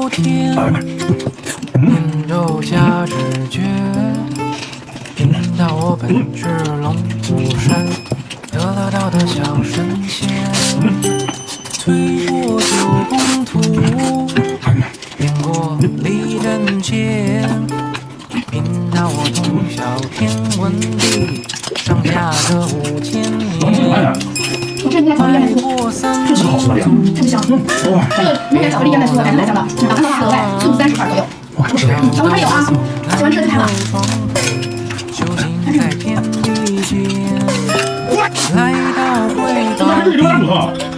有天，念咒加直觉，引导我奔至龙虎山，得了道的小神仙，推过九宫图，遍过离人间，引导我通晓天文地，上下这5000年。迈过3级特别香。这个那天巧克力店在做，感觉蛮香的，打算的话额外送30块左右。然后还有啊，喜欢吃的就开了。修行在天地间，来到回这是最多的。